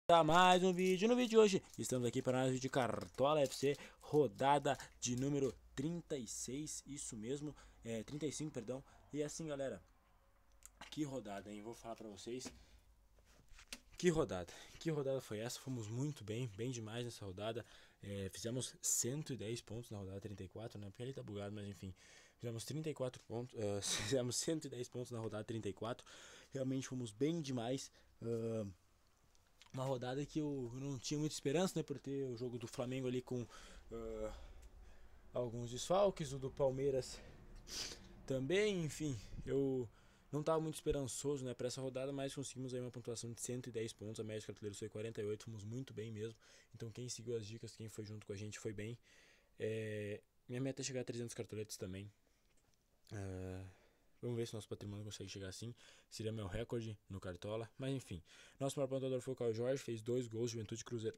Mais um vídeo. No vídeo de hoje estamos aqui para mais um vídeo de Cartola FC, rodada de número 36, isso mesmo, 35, perdão. E assim, galera, que rodada, hein? Vou falar para vocês. Que rodada foi essa? Fomos muito bem, bem demais nessa rodada. Fizemos 110 pontos na rodada 34, né? Porque ele tá bugado, mas enfim. Fizemos 34 pontos, fizemos 110 pontos na rodada 34. Realmente fomos bem demais. Uma rodada que eu não tinha muita esperança, né, por ter o jogo do Flamengo ali com alguns desfalques, o do Palmeiras também, enfim, eu não estava muito esperançoso, né, para essa rodada, mas conseguimos aí uma pontuação de 110 pontos, a média de cartoleiros foi 48, fomos muito bem mesmo, então quem seguiu as dicas, quem foi junto com a gente foi bem. Minha meta é chegar a 300 cartoletas também. Vamos ver se nosso patrimônio consegue chegar assim. Seria meu recorde no Cartola. Mas enfim. Nosso maior pontuador foi o Caio Jorge. Fez 2 gols. Juventude Cruzeiro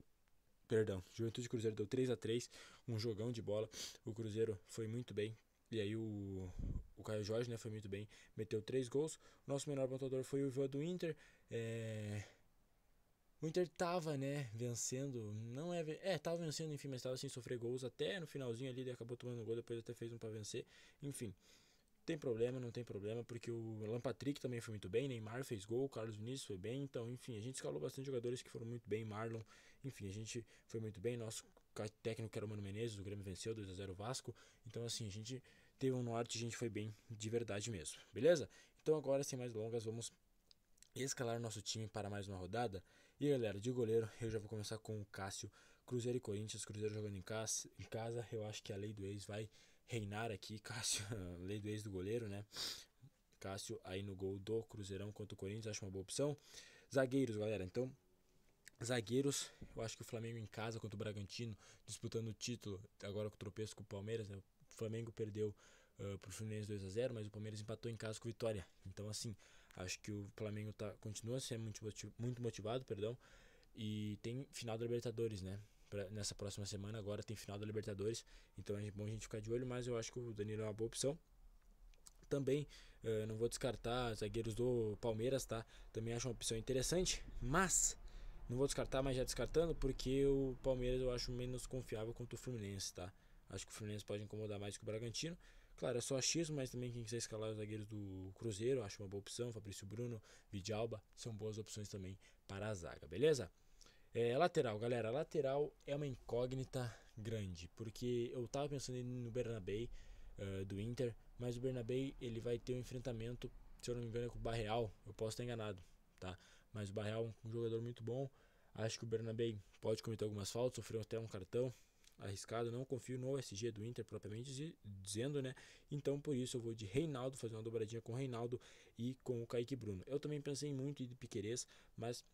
deu 3-3. Um jogão de bola. O Cruzeiro foi muito bem. E aí o Caio Jorge, né, foi muito bem. Meteu 3 gols. Nosso menor pontuador foi o Ivan do Inter. O Inter tava, né, vencendo. Não é. Tava vencendo, enfim, mas tava sem sofrer gols. Até no finalzinho ali. Ele acabou tomando gol. Depois até fez um pra vencer. Enfim. Tem problema, não tem problema, porque o Alan Patrick também foi muito bem, Neymar fez gol, Carlos Vinícius foi bem, então, enfim, a gente escalou bastante jogadores que foram muito bem, Marlon, enfim, a gente foi muito bem, nosso técnico era o Mano Menezes, o Grêmio venceu 2-0 o Vasco, então, assim, a gente teve um norte, a gente foi bem de verdade mesmo, beleza? Então, agora, sem mais delongas, vamos escalar nosso time para mais uma rodada. E galera, de goleiro, eu já vou começar com o Cássio. Cruzeiro e Corinthians, Cruzeiro jogando em casa, eu acho que a lei do ex vai reinar aqui. Cássio, lei do ex do goleiro, né? Cássio aí no gol do Cruzeirão contra o Corinthians, acho uma boa opção. Zagueiros, galera, então zagueiros, eu acho que o Flamengo em casa contra o Bragantino, disputando o título, agora com o tropeço com o Palmeiras, né? O Flamengo perdeu pro Fluminense 2-0, mas o Palmeiras empatou em casa com Vitória. Então, assim, acho que o Flamengo continua sendo muito motivado, perdão, e tem final da Libertadores, né? Nessa próxima semana agora tem final da Libertadores, então é bom a gente ficar de olho, mas eu acho que o Danilo é uma boa opção. Também não vou descartar zagueiros do Palmeiras, tá? Também acho uma opção interessante, mas não vou descartar, mas já descartando, porque o Palmeiras eu acho menos confiável contra o Fluminense, tá? Acho que o Fluminense pode incomodar mais que o Bragantino. Claro, é só achismo, mas também quem quiser escalar os zagueiros do Cruzeiro, acho uma boa opção. Fabrício Bruno, Vidalba, são boas opções também para a zaga, beleza? Lateral, galera, lateral é uma incógnita grande, porque eu tava pensando no Bernabé do Inter, mas o Bernabé ele vai ter um enfrentamento, se eu não me engano é com o Barreal, eu posso estar enganado, tá? Mas o Barreal é um jogador muito bom, acho que o Bernabé pode cometer algumas faltas, sofreu até um cartão arriscado, não confio no SG do Inter propriamente dizendo, né? Então por isso eu vou de Reinaldo, fazer uma dobradinha com o Reinaldo e com o Kaique Bruno. Eu também pensei muito em Piquerez, mas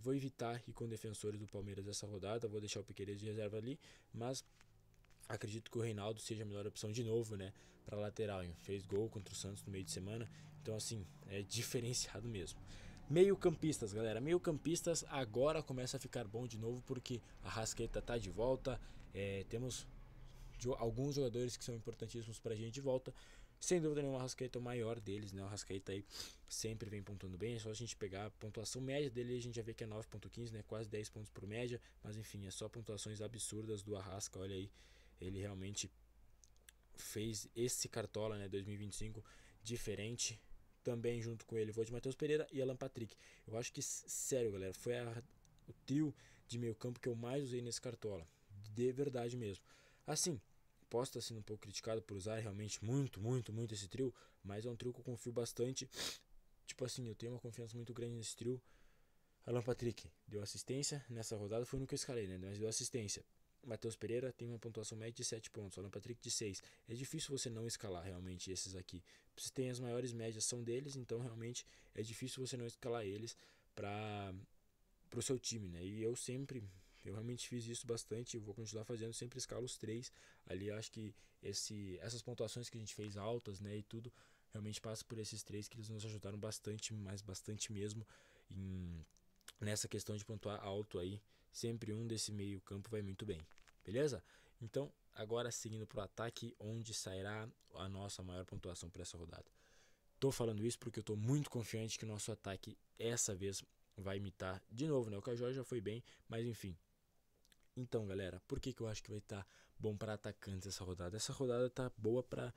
vou evitar ir com defensores do Palmeiras essa rodada, vou deixar o Piquerez de reserva ali, mas acredito que o Reinaldo seja a melhor opção de novo, né, para lateral, hein? Fez gol contra o Santos no meio de semana, então assim, é diferenciado mesmo. Meio campistas, galera, meio campistas agora começa a ficar bom de novo, porque a Rascaeta tá de volta, temos alguns jogadores que são importantíssimos pra gente de volta. Sem dúvida nenhuma, o Arrascaeta é o maior deles, né? O Arrascaeta aí sempre vem pontuando bem. É só a gente pegar a pontuação média dele, a gente já vê que é 9.15, né? Quase 10 pontos por média. Mas enfim, é só pontuações absurdas do Arrasca. Olha aí, ele realmente fez esse Cartola, né? 2025 diferente. Também junto com ele, vou de Matheus Pereira e Alan Patrick. Eu acho que, sério, galera, foi o trio de meio campo que eu mais usei nesse Cartola. De verdade mesmo. Assim, posso estar sendo um pouco criticado por usar realmente muito esse trio, mas é um trio que eu confio bastante. Tipo assim, eu tenho uma confiança muito grande nesse trio. Alan Patrick deu assistência nessa rodada, foi o único que eu escalei, né? Mas deu assistência. Matheus Pereira tem uma pontuação média de 7 pontos, Alan Patrick de 6. É difícil você não escalar realmente esses aqui. Você tem as maiores médias são deles, então realmente é difícil você não escalar eles para o seu time, né? E eu realmente fiz isso bastante, eu vou continuar fazendo, sempre escalo os três. Ali acho que essas pontuações que a gente fez altas, né, e tudo, realmente passa por esses três que eles nos ajudaram bastante, mas bastante mesmo nessa questão de pontuar alto aí. Sempre um desse meio campo vai muito bem, beleza? Então, agora seguindo para o ataque, onde sairá a nossa maior pontuação para essa rodada. Tô falando isso porque eu tô muito confiante que o nosso ataque essa vez vai imitar de novo, né? O Caio Jorge já foi bem, mas enfim. Então, galera, por que eu acho que vai estar bom para atacantes essa rodada? Essa rodada tá boa para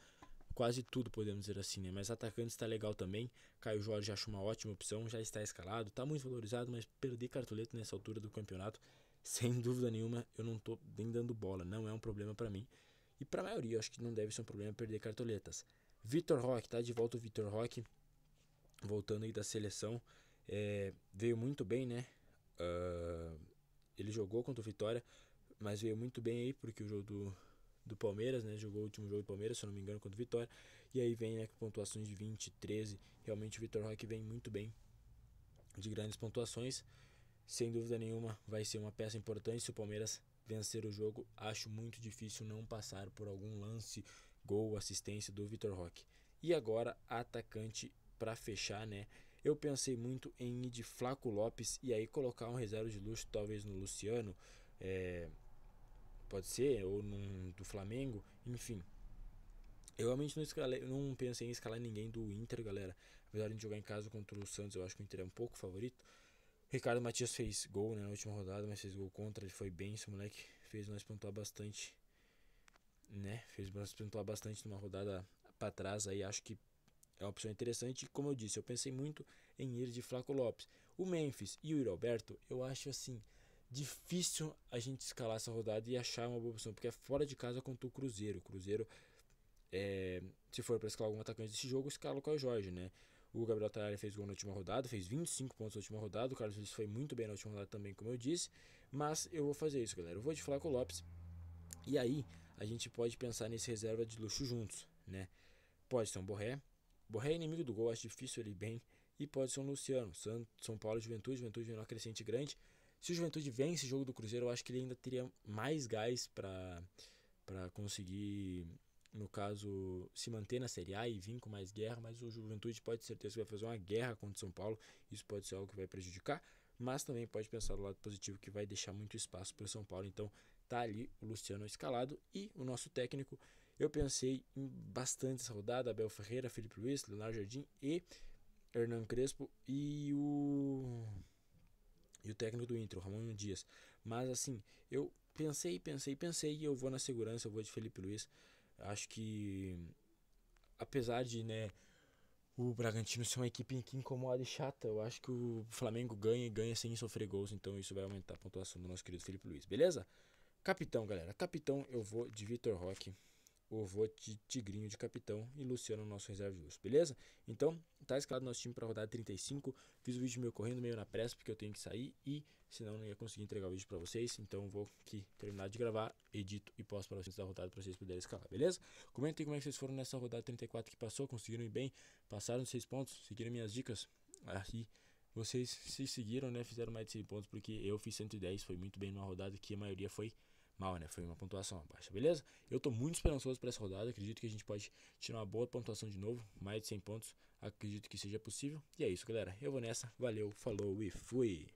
quase tudo, podemos dizer assim, né? Mas atacantes tá legal também. Caio Jorge acho uma ótima opção, já está escalado, tá muito valorizado, mas perder cartoleta nessa altura do campeonato, sem dúvida nenhuma, eu não tô nem dando bola, não é um problema para mim. E pra maioria, eu acho que não deve ser um problema perder cartoletas. Vitor Roque, tá de volta o Vitor Roque, voltando aí da seleção, veio muito bem, né? Ele jogou contra o Vitória, mas veio muito bem aí, porque o jogo do Palmeiras, né? Jogou o último jogo do Palmeiras, se eu não me engano, contra o Vitória. E aí vem, né, com pontuações de 20, 13. Realmente o Vitor Roque vem muito bem, de grandes pontuações. Sem dúvida nenhuma, vai ser uma peça importante se o Palmeiras vencer o jogo. Acho muito difícil não passar por algum lance, gol, assistência do Vitor Roque. E agora, atacante para fechar, né? Eu pensei muito em ir de Flaco Lopes e aí colocar um reserva de luxo, talvez no Luciano, pode ser, ou do Flamengo, enfim. Eu realmente não pensei em escalar ninguém do Inter, galera. Apesar de jogar em casa contra o Santos, eu acho que o Inter é um pouco favorito. Ricardo Matias fez gol, né, na última rodada, mas fez gol contra, ele foi bem, esse moleque fez nós pontuar bastante, né? Fez nós pontuar bastante numa rodada para trás, aí acho que é uma opção interessante. E como eu disse, eu pensei muito em ir de Flaco Lopes. O Memphis e o Yuri Alberto, eu acho assim difícil a gente escalar essa rodada e achar uma boa opção, porque é fora de casa contra o Cruzeiro. O Cruzeiro, se for para escalar algum atacante desse jogo, escala com o Jorge, né? O Gabriel Tarari fez gol na última rodada, fez 25 pontos na última rodada. O Carlos Luiz foi muito bem na última rodada também, como eu disse. Mas eu vou fazer isso, galera. Eu vou de Flaco Lopes. E aí, a gente pode pensar nesse reserva de luxo juntos, né? Pode ser um Borré. Borré é inimigo do gol, acho difícil ele bem. E pode ser um Luciano. São Paulo, Juventude menor crescente grande. Se o Juventude vence esse jogo do Cruzeiro, eu acho que ele ainda teria mais gás para conseguir, no caso, se manter na Série A e vir com mais guerra. Mas o Juventude pode ter certeza que vai fazer uma guerra contra o São Paulo. Isso pode ser algo que vai prejudicar. Mas também pode pensar do lado positivo, que vai deixar muito espaço para o São Paulo. Então tá ali o Luciano escalado. E o nosso técnico, eu pensei em bastante essa rodada: Abel Ferreira, Felipe Luiz, Leonardo Jardim e Hernan Crespo e o técnico do Inter, o Ramon Dias. Mas assim, eu pensei e eu vou na segurança, eu vou de Felipe Luiz. Acho que, apesar de, né, o Bragantino ser uma equipe que incomoda e chata, eu acho que o Flamengo ganha e ganha sem sofrer gols, então isso vai aumentar a pontuação do nosso querido Felipe Luiz, beleza? Capitão, galera, capitão eu vou de Vitor Roque. Eu vou de Tigrinho de capitão e Luciano nosso reserva de luxo, beleza? Então, tá escalado nosso time para rodada 35. Fiz o vídeo meu correndo meio na pressa porque eu tenho que sair e senão não ia conseguir entregar o vídeo para vocês. Então, vou aqui terminar de gravar, edito e posto para vocês da rodada para vocês poderem escalar, beleza? Comentem como é que vocês foram nessa rodada 34 que passou, conseguiram ir bem, passaram os 6 pontos, seguiram minhas dicas. Aí, vocês se seguiram, né? Fizeram mais de 100 pontos porque eu fiz 110, foi muito bem numa rodada que a maioria foi mal, né? Foi uma pontuação baixa, beleza? Eu tô muito esperançoso para essa rodada. Acredito que a gente pode tirar uma boa pontuação de novo, mais de 100 pontos. Acredito que seja possível. E é isso, galera. Eu vou nessa. Valeu, falou e fui!